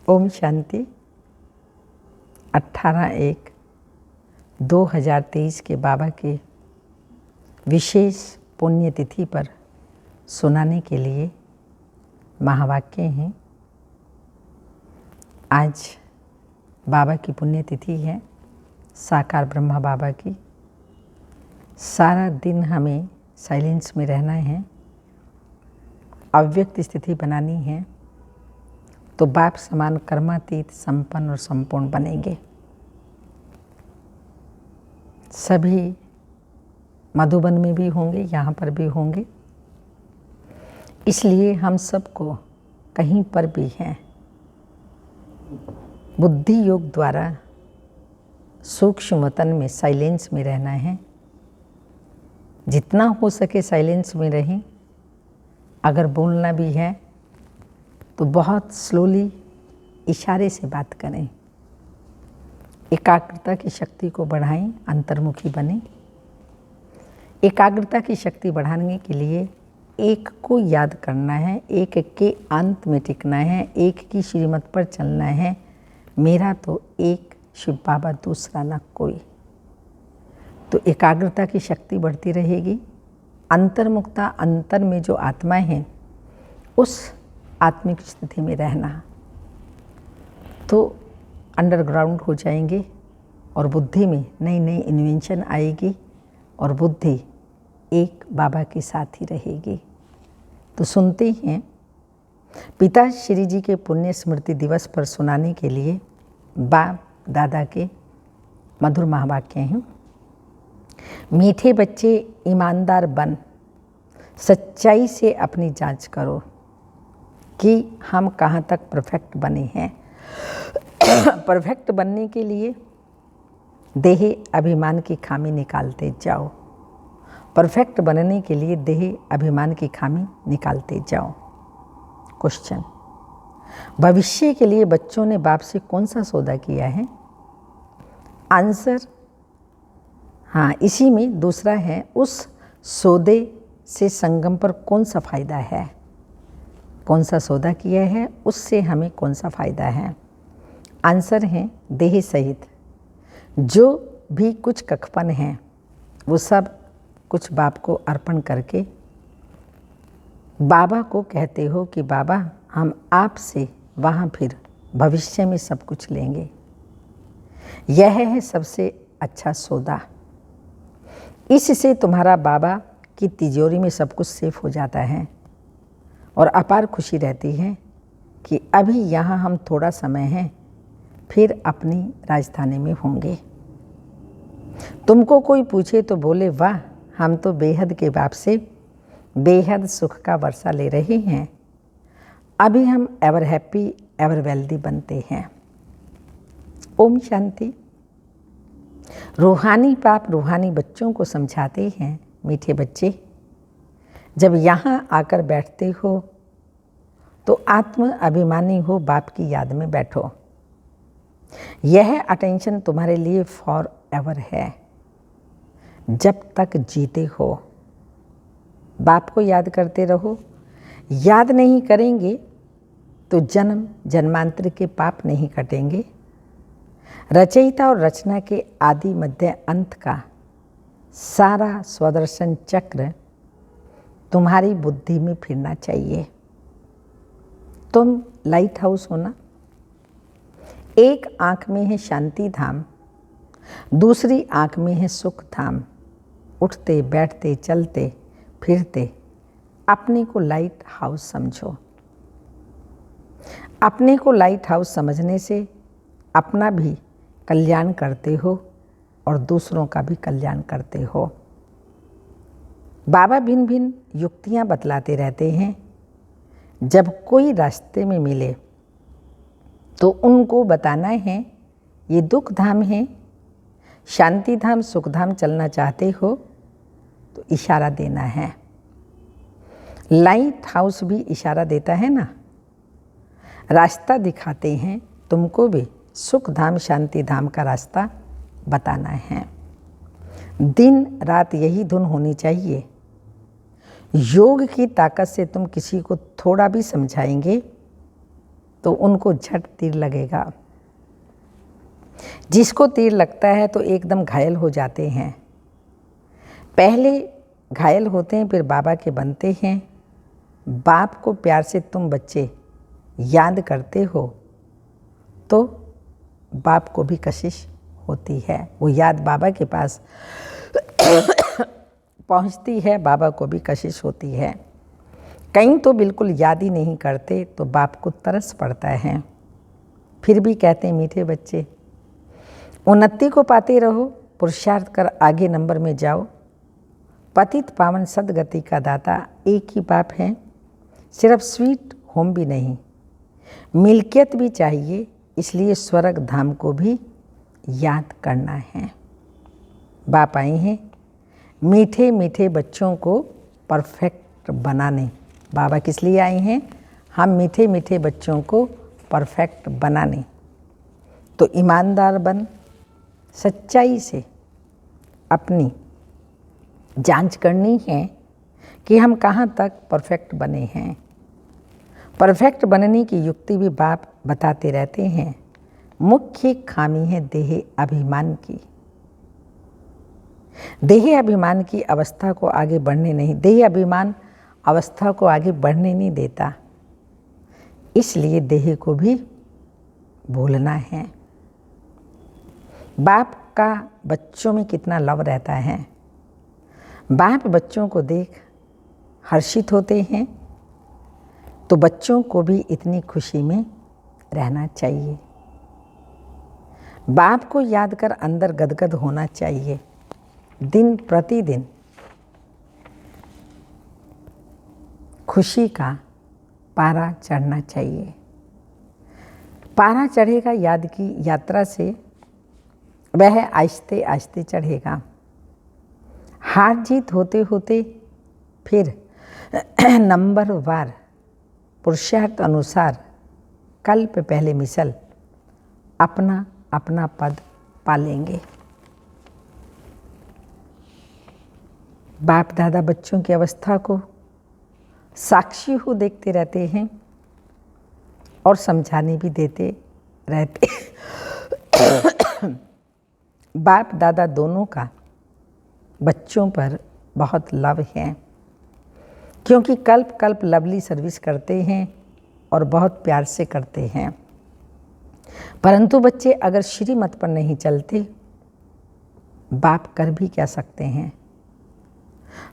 ओम शांति। 18/1/2023 के बाबा के विशेष पुण्यतिथि पर सुनाने के लिए महावाक्य हैं। आज बाबा की पुण्यतिथि है, साकार ब्रह्मा बाबा की। सारा दिन हमें साइलेंस में रहना है, अव्यक्त स्थिति बनानी है, तो बाप समान कर्मातीत संपन्न और संपूर्ण बनेंगे। सभी मधुबन में भी होंगे, यहाँ पर भी होंगे। इसलिए हम सबको कहीं पर भी हैं, बुद्धि योग द्वारा सूक्ष्म वतन में साइलेंस में रहना है। जितना हो सके साइलेंस में रहें। अगर बोलना भी है तो बहुत स्लोली इशारे से बात करें। एकाग्रता की शक्ति को बढ़ाएं, अंतर्मुखी बने। एकाग्रता की शक्ति बढ़ाने के लिए एक को याद करना है, एक के अंत में टिकना है, एक की श्रीमत पर चलना है। मेरा तो एक शिव बाबा, दूसरा ना कोई। तो एकाग्रता की शक्ति बढ़ती रहेगी। अंतर्मुखता, अंतर में जो आत्माएं हैं, उस आत्मिक स्थिति में रहना, तो अंडरग्राउंड हो जाएंगे और बुद्धि में नई नई इन्वेंशन आएगी और बुद्धि एक बाबा के साथ ही रहेगी। तो सुनते हैं, पिता श्री जी के पुण्य स्मृति दिवस पर सुनाने के लिए बाप दादा के मधुर महावाक्य हैं। मीठे बच्चे ईमानदार बन, सच्चाई से अपनी जांच करो कि हम कहाँ तक परफेक्ट बने हैं। परफेक्ट बनने के लिए देह अभिमान की खामी निकालते जाओ। परफेक्ट बनने के लिए देह अभिमान की खामी निकालते जाओ। क्वेश्चन, भविष्य के लिए बच्चों ने बाप से कौन सा सौदा किया है? आंसर, हाँ, इसी में दूसरा है, उस सौदे से संगम पर कौन सा फायदा है? कौन सा सौदा किया है, उससे हमें कौन सा फायदा है? आंसर है, देह सहित जो भी कुछ कखपन है वो सब कुछ बाप को अर्पण करके बाबा को कहते हो कि बाबा हम आपसे वहाँ फिर भविष्य में सब कुछ लेंगे। यह है सबसे अच्छा सौदा। इससे तुम्हारा बाबा की तिजोरी में सब कुछ सेफ हो जाता है और अपार खुशी रहती है कि अभी यहाँ हम थोड़ा समय हैं, फिर अपनी राजधानी में होंगे। तुमको कोई पूछे तो बोले, वाह, हम तो बेहद के बाप से बेहद सुख का वर्षा ले रहे हैं। अभी हम एवर हैप्पी एवर वेल्दी बनते हैं। ओम शांति। रूहानी बाप रूहानी बच्चों को समझाते हैं, मीठे बच्चे, जब यहाँ आकर बैठते हो तो आत्म अभिमानी हो, बाप की याद में बैठो। यह अटेंशन तुम्हारे लिए फॉर एवर है, जब तक जीते हो। बाप को याद करते रहो। याद नहीं करेंगे तो जन्म जन्मांतर के पाप नहीं कटेंगे। रचयिता और रचना के आदि मध्य अंत का सारा स्वदर्शन चक्र तुम्हारी बुद्धि में फिरना चाहिए। तुम लाइट हाउस हो ना। एक आँख में है शांति धाम, दूसरी आँख में है सुख धाम। उठते बैठते चलते फिरते अपने को लाइट हाउस समझो। अपने को लाइट हाउस समझने से अपना भी कल्याण करते हो और दूसरों का भी कल्याण करते हो। बाबा भिन्न भिन्न युक्तियाँ बतलाते रहते हैं। जब कोई रास्ते में मिले तो उनको बताना है, ये दुख धाम है, शांति धाम सुख धाम चलना चाहते हो तो इशारा देना है। लाइट हाउस भी इशारा देता है ना, रास्ता दिखाते हैं। तुमको भी सुख धाम शांति धाम का रास्ता बताना है। दिन रात यही धुन होनी चाहिए। योग की ताकत से तुम किसी को थोड़ा भी समझाएंगे तो उनको झट तीर लगेगा। जिसको तीर लगता है तो एकदम घायल हो जाते हैं। पहले घायल होते हैं फिर बाबा के बनते हैं। बाप को प्यार से तुम बच्चे याद करते हो तो बाप को भी कशिश होती है, वो याद बाबा के पास पहुंचती है, बाबा को भी कशिश होती है। कहीं तो बिल्कुल याद ही नहीं करते तो बाप को तरस पड़ता है। फिर भी कहते हैं मीठे बच्चे उन्नति को पाते रहो, पुरुषार्थ कर आगे नंबर में जाओ। पतित पावन सदगति का दाता एक ही बाप है, सिर्फ स्वीट होम भी नहीं, मिल्कियत भी चाहिए, इसलिए स्वर्ग धाम को भी याद करना है। बाप आए हैं मीठे मीठे बच्चों को परफेक्ट बनाने। बाबा किस लिए आए हैं? हम मीठे मीठे बच्चों को परफेक्ट बनाने। तो ईमानदार बन, सच्चाई से अपनी जांच करनी है कि हम कहाँ तक परफेक्ट बने हैं। परफेक्ट बनने की युक्ति भी बाप बताते रहते हैं। मुख्य खामी है देह अभिमान की। देह अभिमान की अवस्था को आगे बढ़ने नहीं, देह अभिमान अवस्था को आगे बढ़ने नहीं देता, इसलिए देह को भी भूलना है। बाप का बच्चों में कितना लव रहता है। बाप बच्चों को देख हर्षित होते हैं, तो बच्चों को भी इतनी खुशी में रहना चाहिए। बाप को याद कर अंदर गदगद होना चाहिए। दिन प्रतिदिन खुशी का पारा चढ़ना चाहिए। पारा चढ़ेगा याद की यात्रा से, वह आहिस्ते आहिस्ते चढ़ेगा। हार जीत होते होते फिर नंबर वार पुरुषार्थ अनुसार कल्प पहले मिसल अपना अपना पद पालेंगे। बाप दादा बच्चों की अवस्था को साक्षी हो देखते रहते हैं और समझाने भी देते रहते। बाप दादा दोनों का बच्चों पर बहुत लव है, क्योंकि कल्प कल्प लवली सर्विस करते हैं और बहुत प्यार से करते हैं। परंतु बच्चे अगर श्रीमत पर नहीं चलते, बाप कर भी क्या सकते हैं।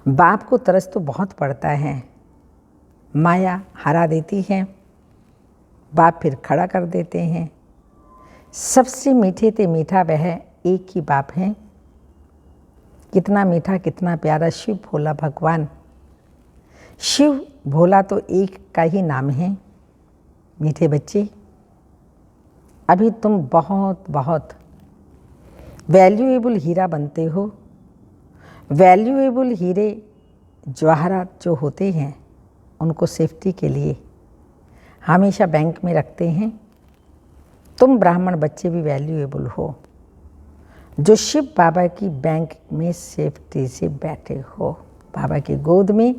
बाप को तरस तो बहुत पड़ता है, माया हरा देती है, बाप फिर खड़ा कर देते हैं। सबसे मीठे ते मीठा वह एक ही बाप है। कितना मीठा कितना प्यारा शिव भोला भगवान। शिव भोला तो एक का ही नाम है। मीठे बच्चे अभी तुम बहुत बहुत वैल्यूएबल हीरा बनते हो। वैल्यूएबल हीरे जवाहरात जो होते हैं उनको सेफ्टी के लिए हमेशा बैंक में रखते हैं। तुम ब्राह्मण बच्चे भी वैल्यूएबल हो, जो शिव बाबा की बैंक में सेफ्टी से बैठे हो। बाबा की गोद में,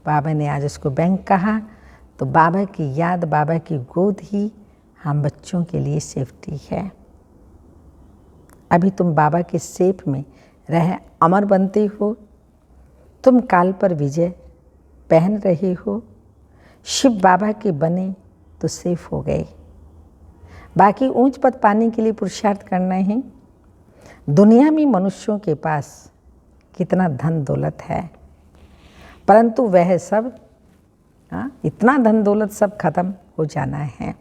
बाबा ने आज उसको बैंक कहा, तो बाबा की याद, बाबा की गोद ही हम बच्चों के लिए सेफ्टी है। अभी तुम बाबा के सेफ में रह अमर बनते हो। तुम काल पर विजय पहन रहे हो। शिव बाबा के बने तो सेफ हो गए। बाकी ऊंच पद पाने के लिए पुरुषार्थ करना है। दुनिया में मनुष्यों के पास कितना धन दौलत है, परंतु वह सब इतना धन दौलत सब खत्म हो जाना है।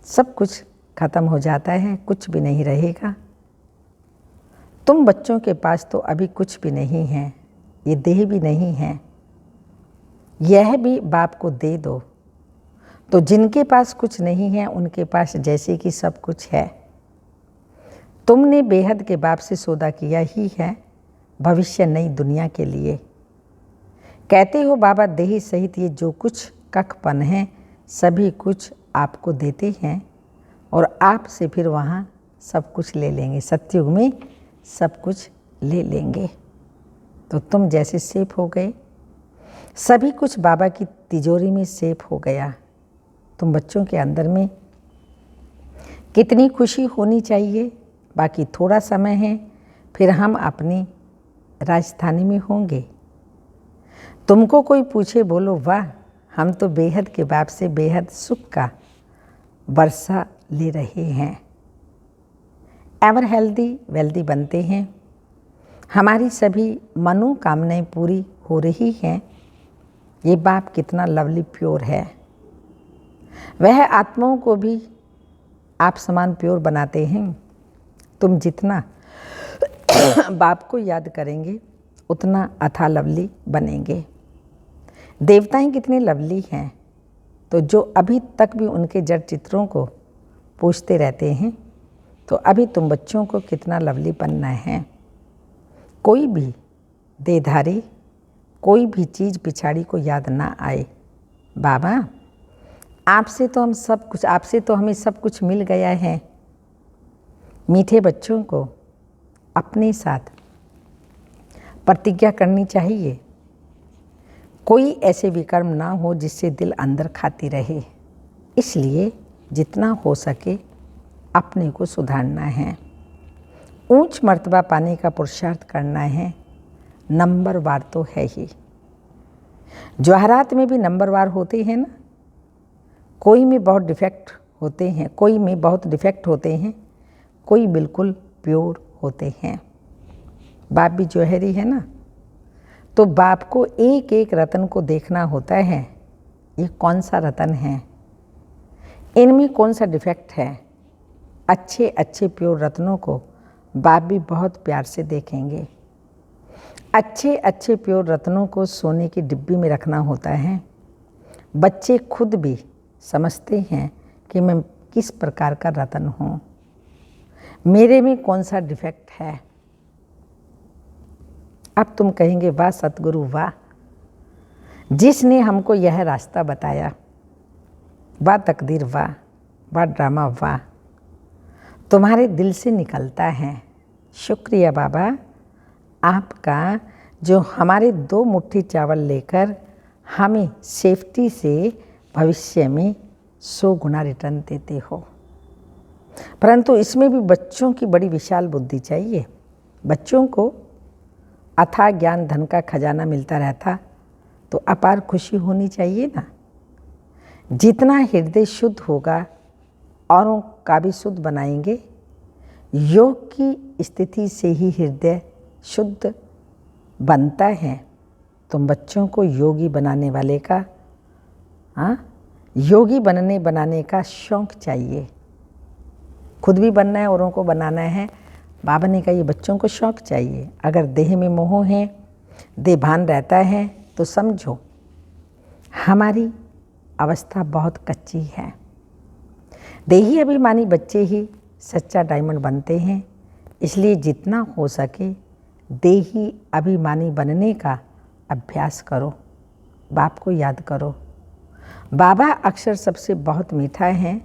सब कुछ खत्म हो जाता है, कुछ भी नहीं रहेगा। तुम बच्चों के पास तो अभी कुछ भी नहीं है, ये देह भी नहीं है, यह भी बाप को दे दो। तो जिनके पास कुछ नहीं है उनके पास जैसे कि सब कुछ है। तुमने बेहद के बाप से सौदा किया ही है भविष्य नई दुनिया के लिए। कहते हो बाबा देही सहित ये जो कुछ कखपन है सभी कुछ आपको देते हैं और आपसे फिर वहाँ सब कुछ ले लेंगे। सतयुग में सब कुछ ले लेंगे। तो तुम जैसे सेफ हो गए, सभी कुछ बाबा की तिजोरी में सेफ हो गया। तुम बच्चों के अंदर में कितनी खुशी होनी चाहिए। बाकी थोड़ा समय है, फिर हम अपनी राजधानी में होंगे। तुमको कोई पूछे, बोलो वाह, हम तो बेहद के बाप से बेहद सुख का वर्षा ले रहे हैं। एवर हेल्दी वेल्दी बनते हैं, हमारी सभी मनोकामनाएं पूरी हो रही हैं। ये बाप कितना लवली प्योर है। वह आत्माओं को भी आप समान प्योर बनाते हैं। तुम जितना बाप को याद करेंगे उतना अथा लवली बनेंगे। देवताएं कितने लवली हैं, तो जो अभी तक भी उनके जड़ चित्रों को पूछते रहते हैं, तो अभी तुम बच्चों को कितना लवली बनना है। कोई भी देधारी, कोई भी चीज़ पिछाड़ी को याद ना आए। बाबा आपसे तो हमें सब कुछ मिल गया है। मीठे बच्चों को अपने साथ प्रतिज्ञा करनी चाहिए, कोई ऐसे विकर्म ना हो जिससे दिल अंदर खाती रहे। इसलिए जितना हो सके अपने को सुधारना है, ऊंच मर्तबा पाने का पुरुषार्थ करना है। नंबरवार तो है ही, जवाहरात में भी नंबरवार होते हैं ना। कोई में बहुत डिफेक्ट होते हैं, कोई बिल्कुल प्योर होते हैं। बाप भी जौहरी है ना, तो बाप को एक एक रतन को देखना होता है। ये कौन सा रतन है, इनमें कौन सा डिफेक्ट है। अच्छे अच्छे प्योर रत्नों को बाप भी बहुत प्यार से देखेंगे। अच्छे अच्छे प्योर रत्नों को सोने की डिब्बी में रखना होता है। बच्चे खुद भी समझते हैं कि मैं किस प्रकार का रत्न हूँ, मेरे में कौन सा डिफेक्ट है। अब तुम कहेंगे वाह सतगुरु वाह, जिसने हमको यह रास्ता बताया, वाह तकदीर वाह, वाह ड्रामा वाह, तुम्हारे दिल से निकलता है। शुक्रिया बाबा आपका, जो हमारे 2 मुट्ठी चावल लेकर हमें सेफ्टी से भविष्य में 100 गुना रिटर्न देते हो। परंतु इसमें भी बच्चों की बड़ी विशाल बुद्धि चाहिए। बच्चों को अथाह ज्ञान धन का खजाना मिलता रहता तो अपार खुशी होनी चाहिए ना। जितना हृदय शुद्ध होगा, औरों का भी शुद्ध बनाएंगे। योग की स्थिति से ही हृदय शुद्ध बनता है। तुम बच्चों को योगी बनाने वाले का योगी बनाने का शौक़ चाहिए। खुद भी बनना है, औरों को बनाना है। बाबा ने कहा ये बच्चों को शौक़ चाहिए। अगर देह में मोह है, देभान रहता है, तो समझो हमारी अवस्था बहुत कच्ची है। देही अभिमानी बच्चे ही सच्चा डायमंड बनते हैं। इसलिए जितना हो सके देही अभिमानी बनने का अभ्यास करो, बाप को याद करो। बाबा अक्षर सबसे बहुत मीठा है।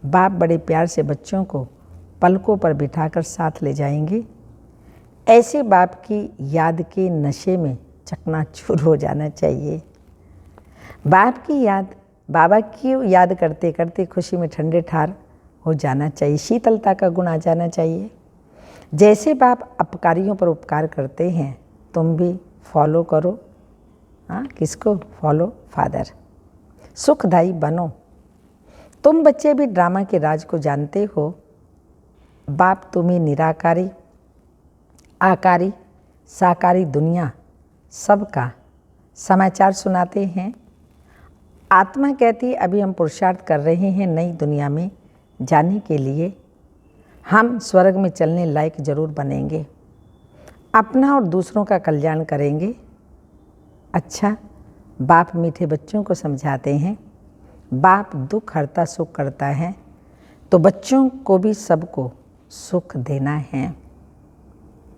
बाप बड़े प्यार से बच्चों को पलकों पर बिठाकर साथ ले जाएंगे। ऐसे बाप की याद के नशे में चकनाचूर हो जाना चाहिए। बाबा की याद करते करते खुशी में ठंडे ठार हो जाना चाहिए। शीतलता का गुण आ जाना चाहिए। जैसे बाप अपकारियों पर उपकार करते हैं, तुम भी फॉलो करो। किसको फॉलो? फादर। सुखदायी बनो। तुम बच्चे भी ड्रामा के राज को जानते हो। बाप तुम्हें निराकारी, आकारी, साकारी दुनिया सबका समाचार सुनाते हैं। आत्मा कहती अभी हम पुरुषार्थ कर रहे हैं नई दुनिया में जाने के लिए। हम स्वर्ग में चलने लायक जरूर बनेंगे, अपना और दूसरों का कल्याण करेंगे। अच्छा, बाप मीठे बच्चों को समझाते हैं। बाप दुख हरता सुख करता है, तो बच्चों को भी सबको सुख देना है।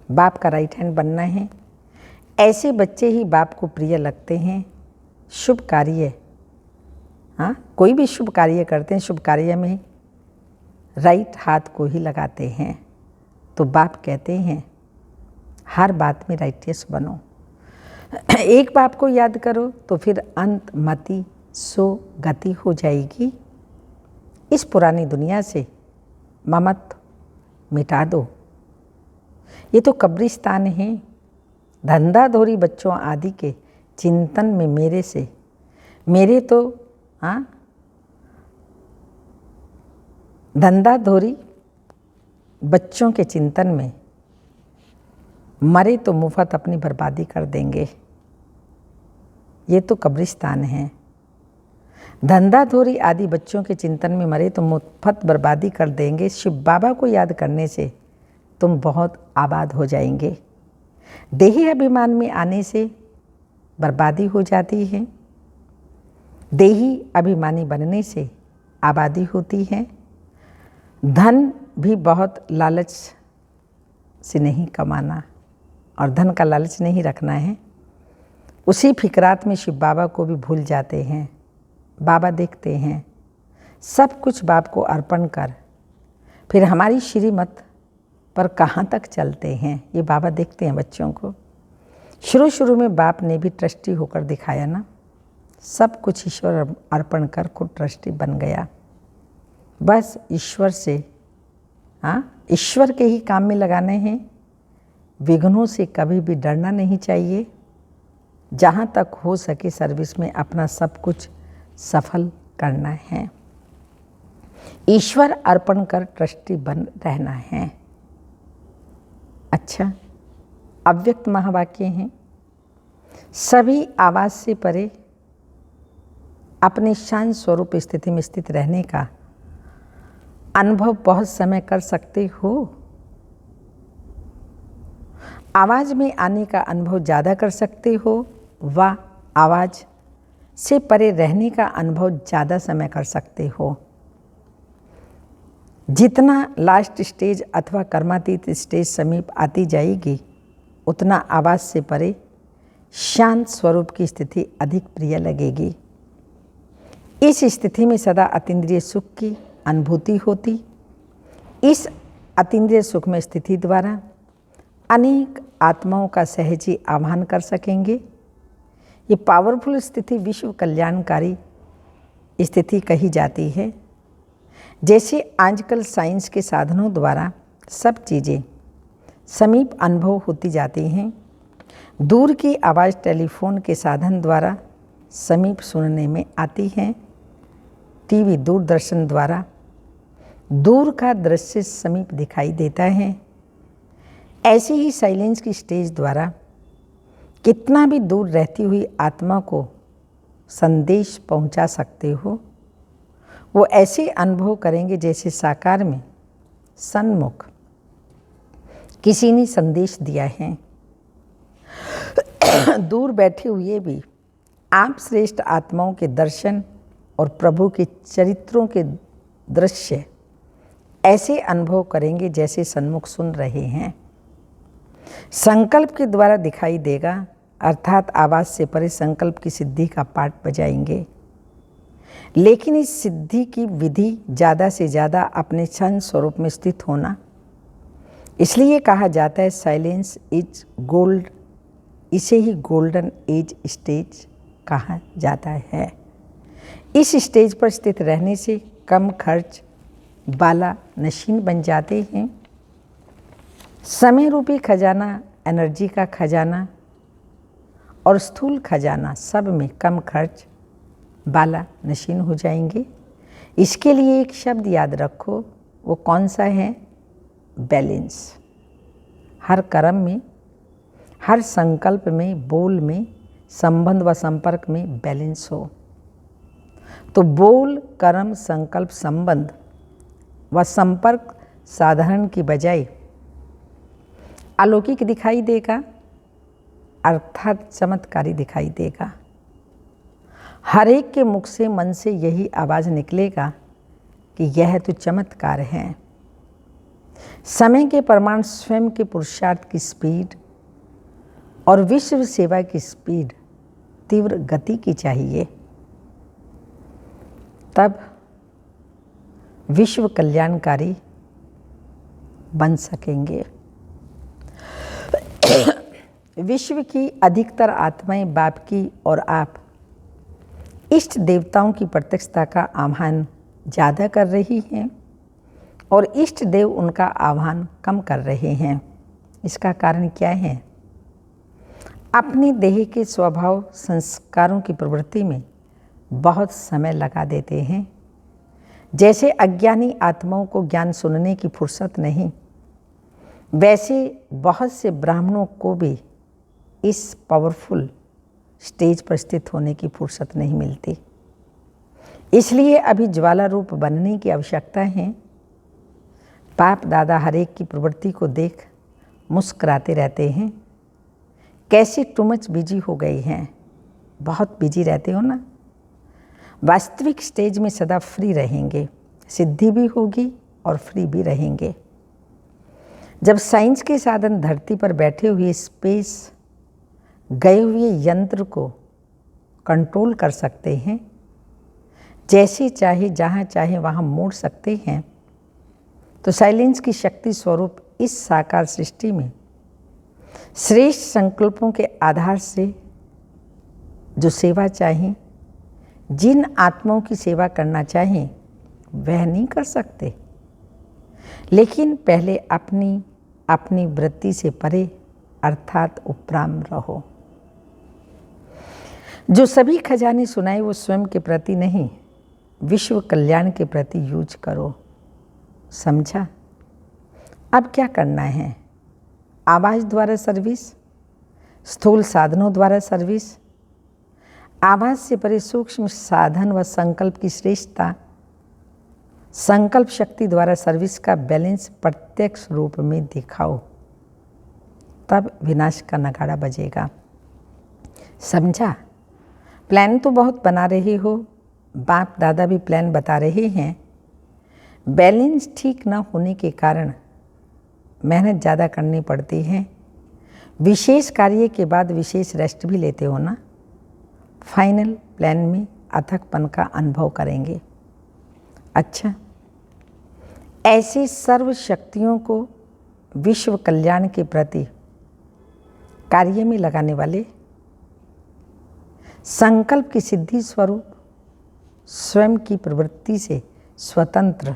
बाप का राइट हैंड बनना है। ऐसे बच्चे ही बाप को प्रिय लगते हैं। शुभ कार्य, कोई भी शुभ कार्य करते हैं, शुभ कार्य में राइट हाथ को ही लगाते हैं। तो बाप कहते हैं हर बात में राइटियस बनो। एक बाप को याद करो तो फिर अंत मति सो गति हो जाएगी। इस पुरानी दुनिया से ममत्व मिटा दो। ये तो कब्रिस्तान है। धंधाधोरी बच्चों आदि के चिंतन में मेरे तो धंधाधोरी बच्चों के चिंतन में मरे तो मुफ्त अपनी बर्बादी कर देंगे। ये तो कब्रिस्तान है। धंधाधोरी आदि बच्चों के चिंतन में मरे तो मुफ्त बर्बादी कर देंगे। शिव बाबा को याद करने से तुम बहुत आबाद हो जाएंगे। देही अभिमान में आने से बर्बादी हो जाती है। देही अभिमानी बनने से आबादी होती है। धन भी बहुत लालच से नहीं कमाना और धन का लालच नहीं रखना है। उसी फिक्रात में शिव बाबा को भी भूल जाते हैं। बाबा देखते हैं सब कुछ बाप को अर्पण कर फिर हमारी श्रीमत पर कहाँ तक चलते हैं, ये बाबा देखते हैं बच्चों को। शुरू में बाप ने भी ट्रस्टी होकर दिखाया ना, सब कुछ ईश्वर अर्पण कर खुद ट्रस्टी बन गया। बस ईश्वर से ईश्वर के ही काम में लगाने हैं। विघ्नों से कभी भी डरना नहीं चाहिए। जहाँ तक हो सके सर्विस में अपना सब कुछ सफल करना है। ईश्वर अर्पण कर ट्रस्टी बन रहना है। अच्छा, अव्यक्त महावाक्य हैं। सभी आवाज से परे अपने शांत स्वरूप स्थिति में स्थित रहने का अनुभव बहुत समय कर सकते हो। आवाज में आने का अनुभव ज़्यादा कर सकते हो व आवाज से परे रहने का अनुभव ज़्यादा समय कर सकते हो। जितना लास्ट स्टेज अथवा कर्मातीत स्टेज समीप आती जाएगी उतना आवाज से परे शांत स्वरूप की स्थिति अधिक प्रिय लगेगी। इस स्थिति में सदा अतीन्द्रिय सुख की अनुभूति होती। इस अतीन्द्रिय सुख में स्थिति द्वारा अनेक आत्माओं का सहज ही आह्वान कर सकेंगे। ये पावरफुल स्थिति विश्व कल्याणकारी स्थिति कही जाती है। जैसे आजकल साइंस के साधनों द्वारा सब चीज़ें समीप अनुभव होती जाती हैं, दूर की आवाज़ टेलीफोन के साधन द्वारा समीप सुनने में आती हैं। टीवी दूरदर्शन द्वारा दूर का दृश्य समीप दिखाई देता है। ऐसे ही साइलेंस की स्टेज द्वारा कितना भी दूर रहती हुई आत्मा को संदेश पहुंचा सकते हो। वो ऐसे अनुभव करेंगे जैसे साकार में सन्मुख किसी ने संदेश दिया है। दूर बैठे हुए भी आप श्रेष्ठ आत्माओं के दर्शन और प्रभु के चरित्रों के दृश्य ऐसे अनुभव करेंगे जैसे सन्मुख सुन रहे हैं। संकल्प के द्वारा दिखाई देगा, अर्थात आवाज से परे संकल्प की सिद्धि का पाठ बजाएंगे। लेकिन इस सिद्धि की विधि ज़्यादा से ज़्यादा अपने शांत स्वरूप में स्थित होना। इसलिए कहा जाता है साइलेंस इज गोल्ड। इसे ही गोल्डन एज स्टेज कहा जाता है। इस स्टेज पर स्थित रहने से कम खर्च वाला नशीन बन जाते हैं। समय रूपी खजाना, एनर्जी का खजाना और स्थूल खजाना सब में कम खर्च वाला नशीन हो जाएंगे। इसके लिए एक शब्द याद रखो, वो कौन सा है? बैलेंस। हर कर्म में, हर संकल्प में, बोल में, संबंध व संपर्क में बैलेंस हो। तो बोल, कर्म, संकल्प, संबंध व संपर्क साधारण की बजाय अलौकिक दिखाई देगा, अर्थात चमत्कारी दिखाई देगा। हर एक के मुख से, मन से यही आवाज़ निकलेगा कि यह तो चमत्कार है। समय के प्रमाण स्वयं के पुरुषार्थ की स्पीड और विश्व सेवा की स्पीड तीव्र गति की चाहिए, तब विश्व कल्याणकारी बन सकेंगे। विश्व की अधिकतर आत्माएं बाप की और आप इष्ट देवताओं की प्रत्यक्षता का आह्वान ज़्यादा कर रही हैं और इष्ट देव उनका आह्वान कम कर रहे हैं। इसका कारण क्या है? अपनी देह के स्वभाव संस्कारों की प्रवृत्ति में बहुत समय लगा देते हैं। जैसे अज्ञानी आत्माओं को ज्ञान सुनने की फुर्सत नहीं, वैसे बहुत से ब्राह्मणों को भी इस पावरफुल स्टेज पर स्थित होने की फुर्सत नहीं मिलती। इसलिए अभी ज्वाला रूप बनने की आवश्यकता है। बाप दादा हर एक की प्रवृत्ति को देख मुस्कुराते रहते हैं। कैसे टू मच बिजी हो गई हैं, बहुत बिजी रहते हो ना। वास्तविक स्टेज में सदा फ्री रहेंगे, सिद्धि भी होगी और फ्री भी रहेंगे। जब साइंस के साधन धरती पर बैठे हुए स्पेस गए हुए यंत्र को कंट्रोल कर सकते हैं, जैसे चाहे जहाँ चाहे वहाँ मोड़ सकते हैं, तो साइलेंस की शक्ति स्वरूप इस साकार सृष्टि में श्रेष्ठ संकल्पों के आधार से जो सेवा चाहें, जिन आत्माओं की सेवा करना चाहें, वह नहीं कर सकते। लेकिन पहले अपनी वृत्ति से परे अर्थात उपराम रहो। जो सभी खजाने सुनाए वो स्वयं के प्रति नहीं, विश्व कल्याण के प्रति यूज करो। समझा? अब क्या करना है? आवाज द्वारा सर्विस, स्थूल साधनों द्वारा सर्विस, आवाज से परे सूक्ष्म साधन व संकल्प की श्रेष्ठता, संकल्प शक्ति द्वारा सर्विस का बैलेंस प्रत्यक्ष रूप में दिखाओ, तब विनाश का नगाड़ा बजेगा। समझा? प्लान तो बहुत बना रहे हो, बाप दादा भी प्लान बता रहे हैं। बैलेंस ठीक ना होने के कारण मेहनत ज़्यादा करनी पड़ती है। विशेष कार्य के बाद विशेष रेस्ट भी लेते हो ना। फाइनल प्लान में अथकपन का अनुभव करेंगे। अच्छा, ऐसे सर्व शक्तियों को विश्व कल्याण के प्रति कार्य में लगाने वाले, संकल्प की सिद्धि स्वरूप स्वयं की प्रवृत्ति से स्वतंत्र,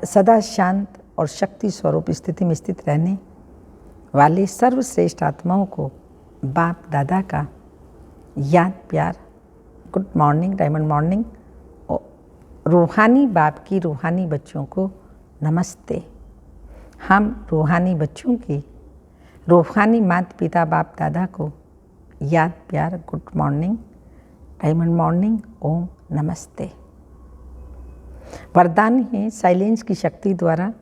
सदा शांत और शक्ति स्वरूप स्थिति में स्थित रहने वाले सर्वश्रेष्ठ आत्माओं को बाप दादा का याद प्यार, गुड मॉर्निंग, डायमंड मॉर्निंग। रूहानी बाप की रूहानी बच्चों को नमस्ते। हम रूहानी बच्चों की रूहानी माता पिता बाप दादा को याद प्यार, गुड मॉर्निंग, डायमंड मॉर्निंग, ओम नमस्ते। वरदान है साइलेंस की शक्ति द्वारा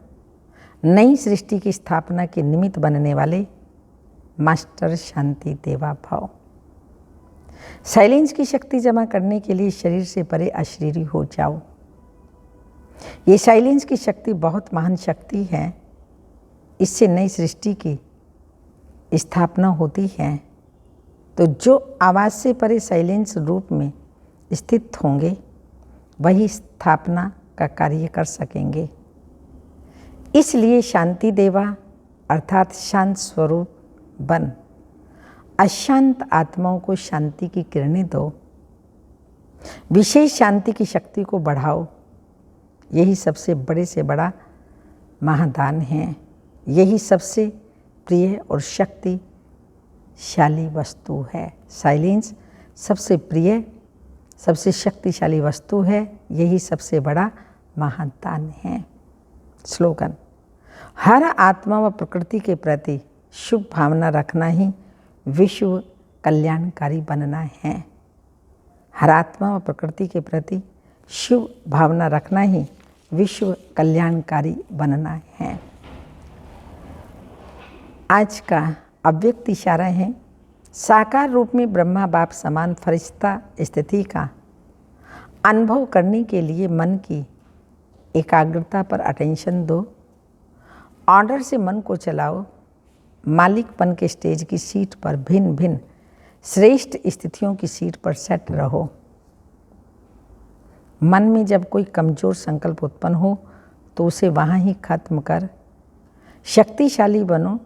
नई सृष्टि की स्थापना के निमित्त बनने वाले मास्टर शांति देवा भाव। साइलेंस की शक्ति जमा करने के लिए शरीर से परे अशरीरी हो जाओ। ये साइलेंस की शक्ति बहुत महान शक्ति है। इससे नई सृष्टि की स्थापना होती है। तो जो आवाज़ से परे साइलेंस रूप में स्थित होंगे वही स्थापना का कार्य कर सकेंगे। इसलिए शांति देवा अर्थात शांत स्वरूप बन अशांत आत्माओं को शांति की किरणें दो। विशेष शांति की शक्ति को बढ़ाओ। यही सबसे बड़े से बड़ा महादान है। यही सबसे प्रिय और शक्तिशाली वस्तु है। साइलेंस सबसे प्रिय, सबसे शक्तिशाली वस्तु है। यही सबसे बड़ा महादान है। स्लोगन: हर आत्मा व प्रकृति के प्रति शुभ भावना रखना ही विश्व कल्याणकारी बनना है। हर आत्मा व प्रकृति के प्रति शुभ भावना रखना ही विश्व कल्याणकारी बनना है। आज का अव्यक्त इशारा है, साकार रूप में ब्रह्मा बाप समान फरिश्ता स्थिति का अनुभव करने के लिए मन की एकाग्रता पर अटेंशन दो। ऑर्डर से मन को चलाओ। मालिकपन के स्टेज की सीट पर भिन्न भिन्न श्रेष्ठ स्थितियों की सीट पर सेट रहो। मन में जब कोई कमज़ोर संकल्प उत्पन्न हो तो उसे वहाँ ही खत्म कर शक्तिशाली बनो।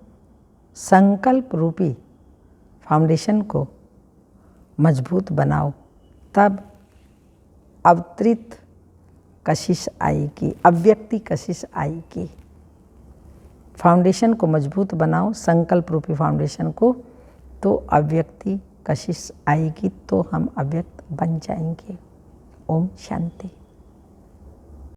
संकल्प रूपी फाउंडेशन को मजबूत बनाओ। तब अवतरित कशिश आएगी, अव्यक्ति कशिश आएगी। फाउंडेशन को मजबूत बनाओ, संकल्प रूपी फाउंडेशन को, तो अव्यक्ति कशिश आएगी, तो हम अव्यक्त बन जाएंगे। ओम शांति।